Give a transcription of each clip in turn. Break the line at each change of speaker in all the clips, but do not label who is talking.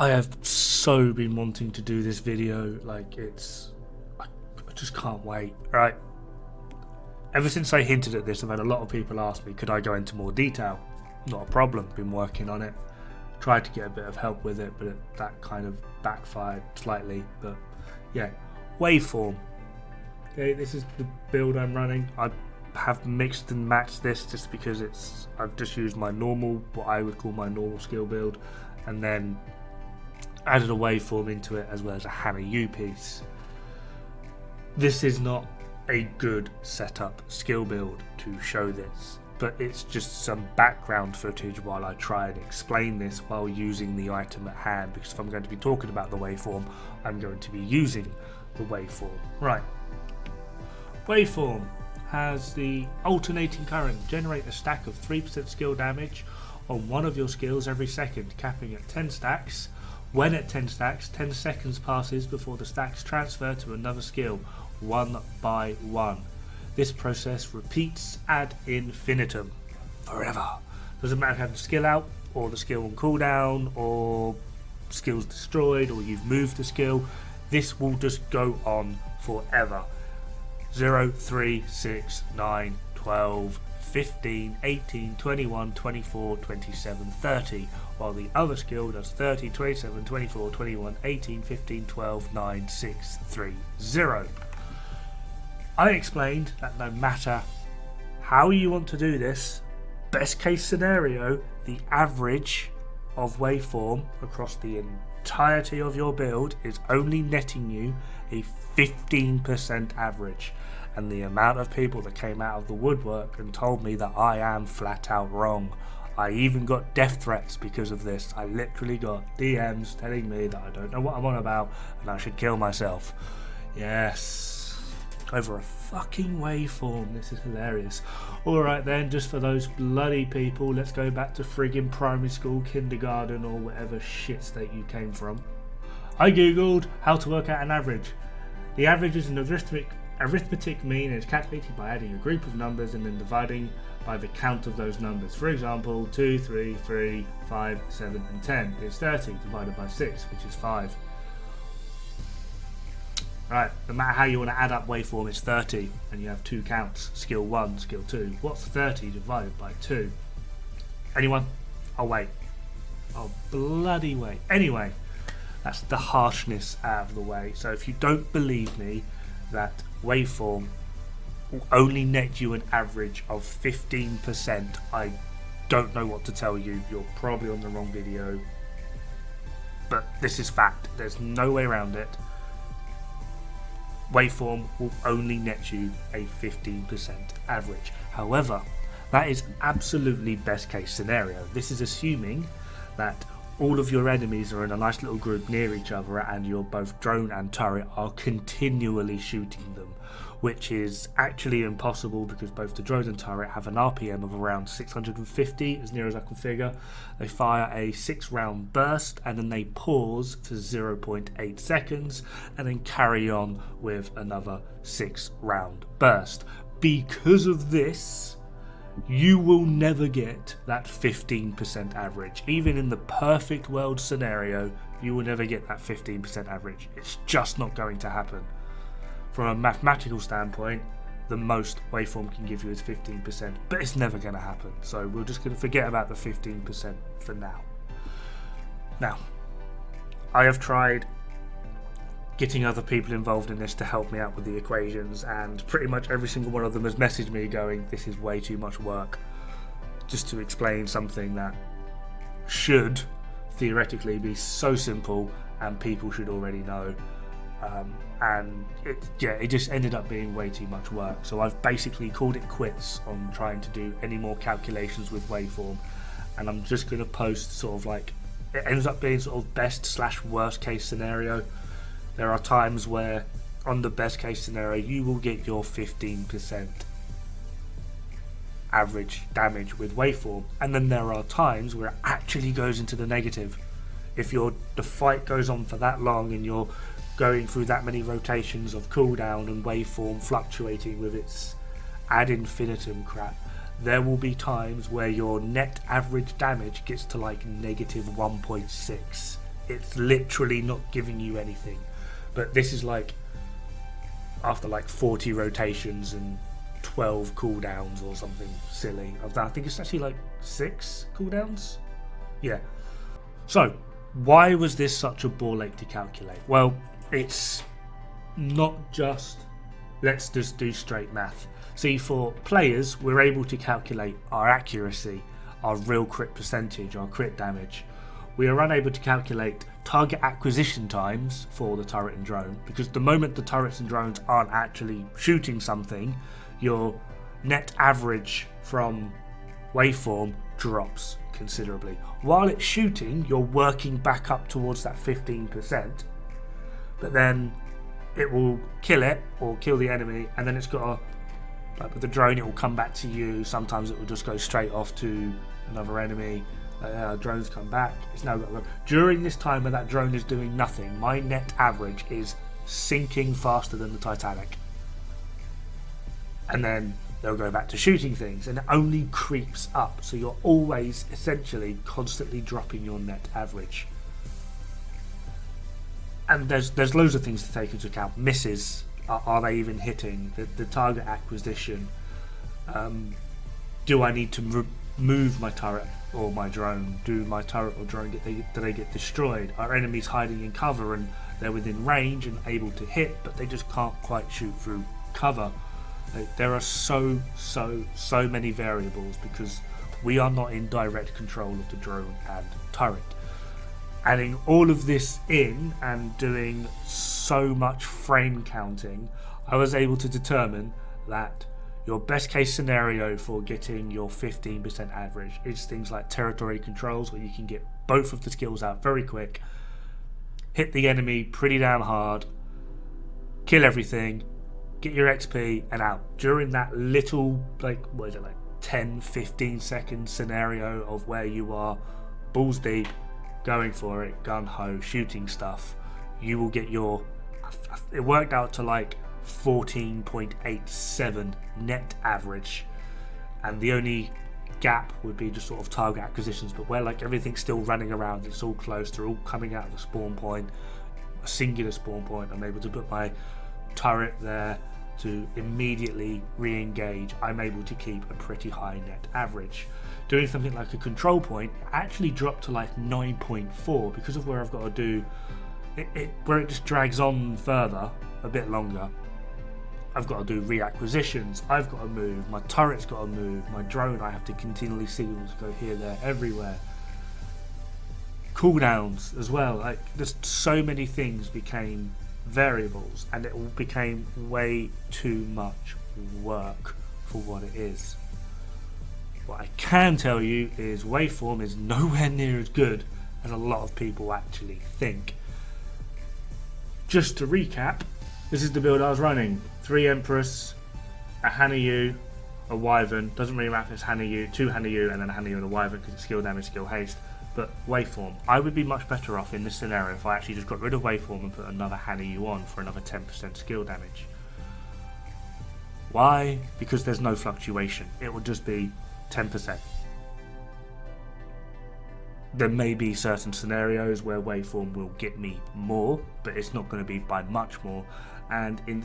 I have so been wanting to do this video, like I just can't wait, right? Ever since I hinted at this, I've had a lot of people ask me, could I go into more detail? Not a problem, been working on it. Tried to get a bit of help with it, but that kind of backfired slightly. But yeah, WaveForm. Okay, this is the build I'm running. I have mixed and matched this just because I've just used my normal, what I would call my normal skill build, and then added a waveform into it as well as a Hannah U piece. This is not a good setup skill build to show this, but it's just some background footage while I try and explain this while using the item at hand, because if I'm going to be talking about the waveform, I'm going to be using the waveform. Right. Waveform has the alternating current. Generate a stack of 3% skill damage on one of your skills every second, capping at 10 stacks. When at 10 stacks, 10 seconds passes before the stacks transfer to another skill, one by one. This process repeats ad infinitum, forever. Doesn't matter if you have the skill out, or the skill on cooldown, or skills destroyed, or you've moved the skill. This will just go on forever. 0, 3, 6, 9, 12, 15, 18, 21, 24, 27, 30, while the other skill does 30, 27, 24, 21, 18, 15, 12, 9, 6, 3, 0. I explained that no matter how you want to do this, best case scenario, the average of waveform across the entirety of your build is only netting you a 15% average. And the amount of people that came out of the woodwork and told me that I am flat out wrong. I even got death threats because of this. I literally got DMs telling me that I don't know what I'm on about and I should kill myself. Yes, over a fucking waveform. This is hilarious. Alright then, just for those bloody people, let's go back to friggin' primary school, kindergarten, or whatever shit state you came from. I googled how to work out an average. The average is an arithmetic mean, is calculated by adding a group of numbers and then dividing by the count of those numbers. For example, 2, 3, 3, 5, 7 and 10 is 30 divided by 6, which is 5. Right, no matter how you want to add up waveform, it's 30 and you have two counts, skill 1, skill 2. What's 30 divided by 2? Anyone? I'll wait. I'll bloody wait. Anyway, that's the harshness out of the way. So if you don't believe me that waveform will only net you an average of 15%, I don't know what to tell you. You're probably on the wrong video, but this is fact. There's no way around it. Waveform will only net you a 15% average. However, that is absolutely best case scenario. This is assuming that all of your enemies are in a nice little group near each other and your both drone and turret are continually shooting them, which is actually impossible because both the drone and turret have an RPM of around 650 as near as I can figure. They fire a 6-round burst and then they pause for 0.8 seconds and then carry on with another 6-round burst. Because of this, you will never get that 15% average. Even in the perfect world scenario, you will never get that 15% average. It's just not going to happen. From a mathematical standpoint, the most waveform can give you is 15%, but it's never going to happen. So we're just going to forget about the 15% for now. Now, I have tried getting other people involved in this to help me out with the equations, and pretty much every single one of them has messaged me going, this is way too much work just to explain something that should theoretically be so simple and people should already know. And it just ended up being way too much work. So I've basically called it quits on trying to do any more calculations with waveform, and I'm just going to post sort of like, it ends up being sort of best/worst case scenario. There are times where on the best case scenario you will get your 15% average damage with waveform, and then there are times where it actually goes into the negative. If the fight goes on for that long and you're going through that many rotations of cooldown and waveform fluctuating with its ad infinitum crap, there will be times where your net average damage gets to like -1.6. it's literally not giving you anything. But this is like after like 40 rotations and 12 cooldowns or something silly. I think it's actually like 6 cooldowns. Yeah. So why was this such a ball ache to calculate? Well, it's not just let's just do straight math. See, for players, we're able to calculate our accuracy, our real crit percentage, our crit damage. We are unable to calculate target acquisition times for the turret and drone, because the moment the turrets and drones aren't actually shooting something, your net average from waveform drops considerably. While it's shooting, you're working back up towards that 15%, but then it will kill it or kill the enemy, and then it's got a, like with the drone, it will come back to you. Sometimes it will just go straight off to another enemy. Drones come back. It's now got, during this time where that drone is doing nothing, my net average is sinking faster than the Titanic. And then they'll go back to shooting things, and it only creeps up. So you're always essentially constantly dropping your net average. And there's loads of things to take into account. Misses, are they even hitting? The target acquisition. Do I need to move my turret or my drone? Do my turret or drone do they get destroyed? Are enemies hiding in cover and they're within range and able to hit, but they just can't quite shoot through cover? There are so many variables because we are not in direct control of the drone and turret. Adding all of this in and doing so much frame counting, I was able to determine that your best case scenario for getting your 15% average is things like territory controls, where you can get both of the skills out very quick, hit the enemy pretty damn hard, kill everything, get your XP and out. During that little, like 10-15 second scenario of where you are balls deep, going for it, gun ho, shooting stuff, you will get your, it worked out to like 14.87 net average, and the only gap would be just sort of target acquisitions, but where like everything's still running around, it's all close, they're all coming out of the spawn point, a singular spawn point. I'm able to put my turret there to immediately re-engage. I'm able to keep a pretty high net average. Doing something like a control point actually dropped to like 9.4 because of where I've got to do it, where it just drags on further a bit longer. I've got to do reacquisitions, I've got to move, my turret's got to move, my drone I have to continually signal to go here, there, everywhere. Cooldowns as well, like there's so many things became variables, and it all became way too much work for what it is. What I can tell you is waveform is nowhere near as good as a lot of people actually think. Just to recap, this is the build I was running. 3 Empress, a Hanayu, a Wyvern, doesn't really matter if it's Hanayu, 2 Hanayu and then a Hanayu and a Wyvern because it's skill damage, skill haste. But waveform, I would be much better off in this scenario if I actually just got rid of waveform and put another Hanayu on for another 10% skill damage. Why? Because there's no fluctuation. It would just be 10%. There may be certain scenarios where waveform will get me more, but it's not going to be by much more. And in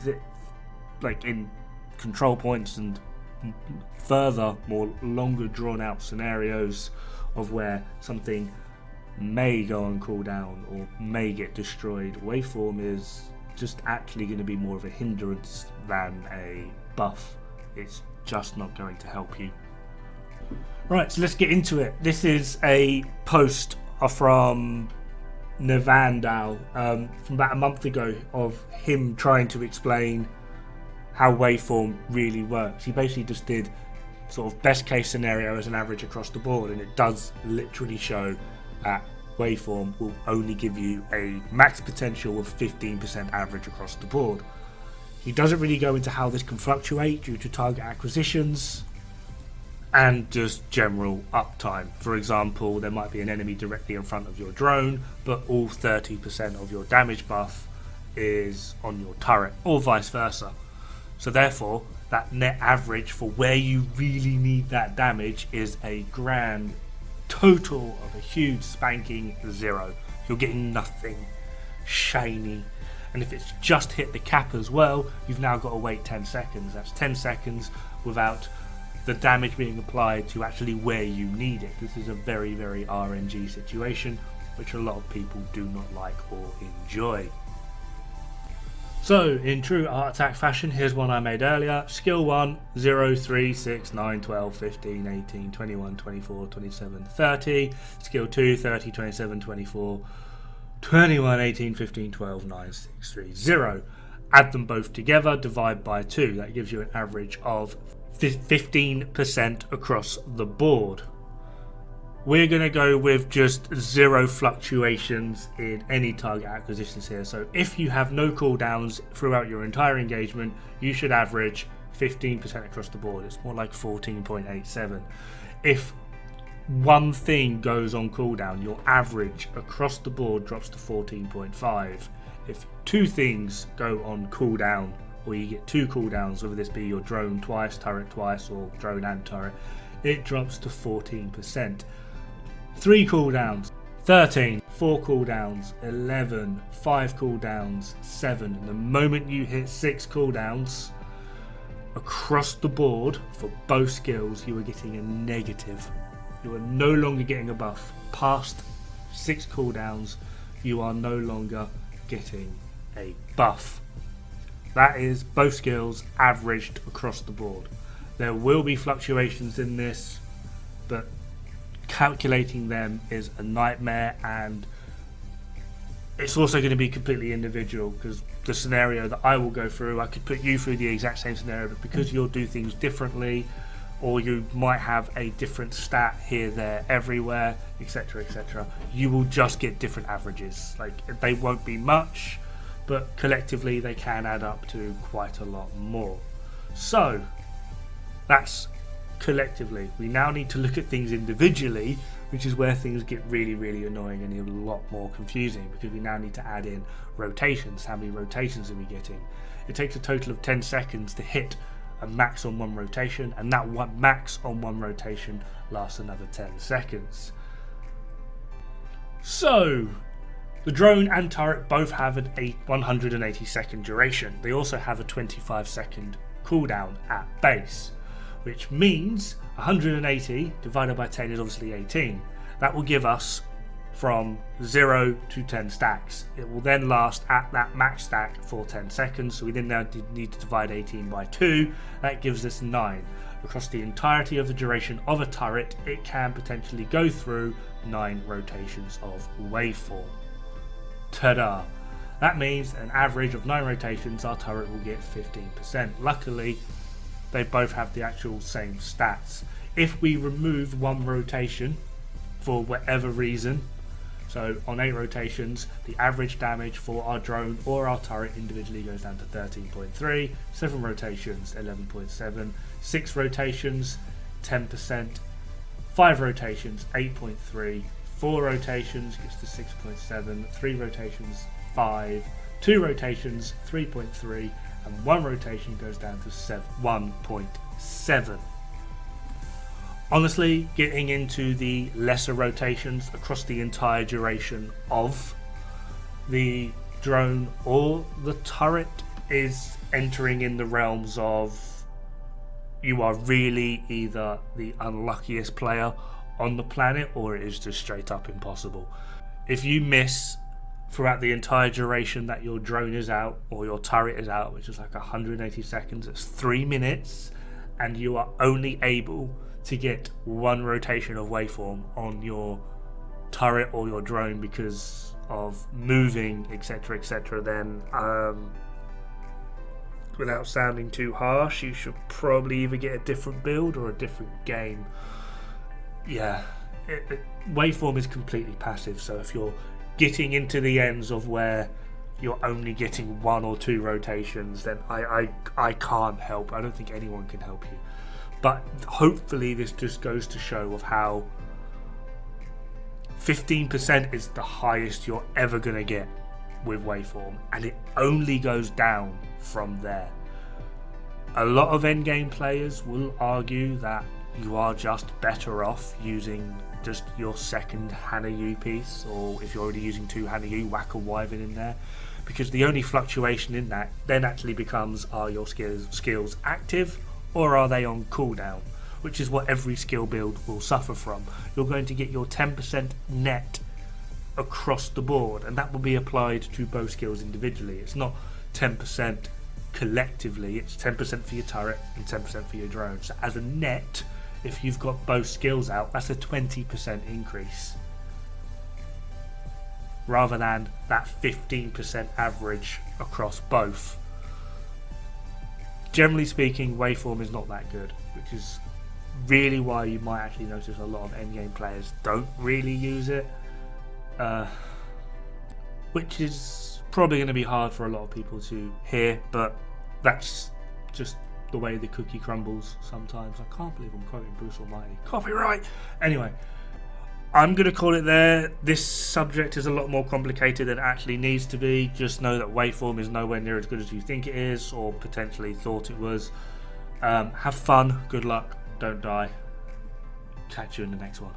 control points and further, more longer drawn out scenarios of where something may go on cooldown or may get destroyed, waveform is just actually going to be more of a hindrance than a buff. It's just not going to help you. Right, so let's get into it. This is a post from Nevandal from about a month ago of him trying to explain how waveform really works. He basically just did sort of best case scenario as an average across the board, and it does literally show that waveform will only give you a max potential of 15% average across the board. He doesn't really go into how this can fluctuate due to target acquisitions and just general uptime. For example, there might be an enemy directly in front of your drone, but all 30% of your damage buff is on your turret, or vice versa. So therefore, that net average for where you really need that damage is a grand total of a huge spanking 0. you're getting nothing shiny. And if it's just hit the cap as well, you've now got to wait 10 seconds. That's 10 seconds without the damage being applied to actually where you need it. This is a very, very RNG situation, which a lot of people do not like or enjoy. So, in true Art Attack fashion, here's one I made earlier. Skill 1, 0, 3, 6, 9, 12, 15, 18, 21, 24, 27, 30. Skill 2, 30, 27, 24, 21, 18, 15, 12, 9, 6, 3, 0. Add them both together, divide by 2. That gives you an average of 15% across the board. We're going to go with just 0 fluctuations in any target acquisitions here. So if you have no cooldowns throughout your entire engagement, you should average 15% across the board. It's more like 14.87. If one thing goes on cooldown, your average across the board drops to 14.5. If 2 things go on cooldown, or you get 2 cooldowns, whether this be your drone twice, turret twice, or drone and turret, it drops to 14%. 3 cooldowns, 13, 4 cooldowns, 11, 5 cooldowns, 7. And the moment you hit 6 cooldowns across the board for both skills, you are getting a negative. You are no longer getting a buff. Past 6 cooldowns, you are no longer getting a buff. That is both skills averaged across the board. There will be fluctuations in this, but calculating them is a nightmare, and it's also going to be completely individual, because the scenario that I will go through, I could put you through the exact same scenario, but because you'll do things differently, or you might have a different stat here, there, everywhere, etc., etc., you will just get different averages. Like, they won't be much, but collectively they can add up to quite a lot more. So that's collectively. We now need to look at things individually, which is where things get really, really annoying and a lot more confusing, because we now need to add in rotations. How many rotations are we getting? It takes a total of 10 seconds to hit a max on one rotation, and that one max on one rotation lasts another 10 seconds. So the drone and turret both have a 180 second duration. They also have a 25 second cooldown at base, which means 180 divided by 10 is obviously 18. That will give us from 0 to 10 stacks. It will then last at that max stack for 10 seconds, so we then now need to divide 18 by 2. That gives us 9. Across the entirety of the duration of a turret, it can potentially go through 9 rotations of WaveForm. Ta-da! That means an average of 9 rotations, our turret will get 15%. Luckily, they both have the actual same stats. If we remove one rotation for whatever reason, so on 8 rotations, the average damage for our drone or our turret individually goes down to 13.3, 7 rotations, 11.7, 6 rotations, 10%, 5 rotations, 8.3, 4 rotations gets to 6.7, 3 rotations, 5, 2 rotations, 3.3, and 1 rotation goes down to 1.7. Honestly, getting into the lesser rotations across the entire duration of the drone or the turret is entering in the realms of you are really either the unluckiest player on the planet, or it is just straight up impossible. If you miss throughout the entire duration that your drone is out or your turret is out, which is like 180 seconds, it's 3 minutes, and you are only able to get 1 rotation of WaveForm on your turret or your drone because of moving, etc., etc., then without sounding too harsh, you should probably either get a different build or a different game. Yeah, WaveForm is completely passive, so if you're getting into the ends of where you're only getting 1 or 2 rotations, then I can't help. I don't think anyone can help you. But hopefully this just goes to show of how 15% is the highest you're ever going to get with WaveForm, and it only goes down from there. A lot of endgame players will argue that you are just better off using just your second Hana U piece, or if you're already using 2 Hana U, whack a Wyvern in there, because the only fluctuation in that then actually becomes, are your skills active or are they on cooldown, which is what every skill build will suffer from. You're going to get your 10% net across the board, and that will be applied to both skills individually. It's not 10% collectively, it's 10% for your turret and 10% for your drone. So as a net, if you've got both skills out, that's a 20% increase, rather than that 15% average across both. Generally speaking, Waveform is not that good, which is really why you might actually notice a lot of endgame players don't really use it, which is probably going to be hard for a lot of people to hear, but that's just the way the cookie crumbles sometimes. I can't believe I'm quoting Bruce Almighty. Copyright! Anyway, I'm going to call it there. This subject is a lot more complicated than it actually needs to be. Just know that Waveform is nowhere near as good as you think it is, or potentially thought it was. Have fun, good luck, don't die. Catch you in the next one.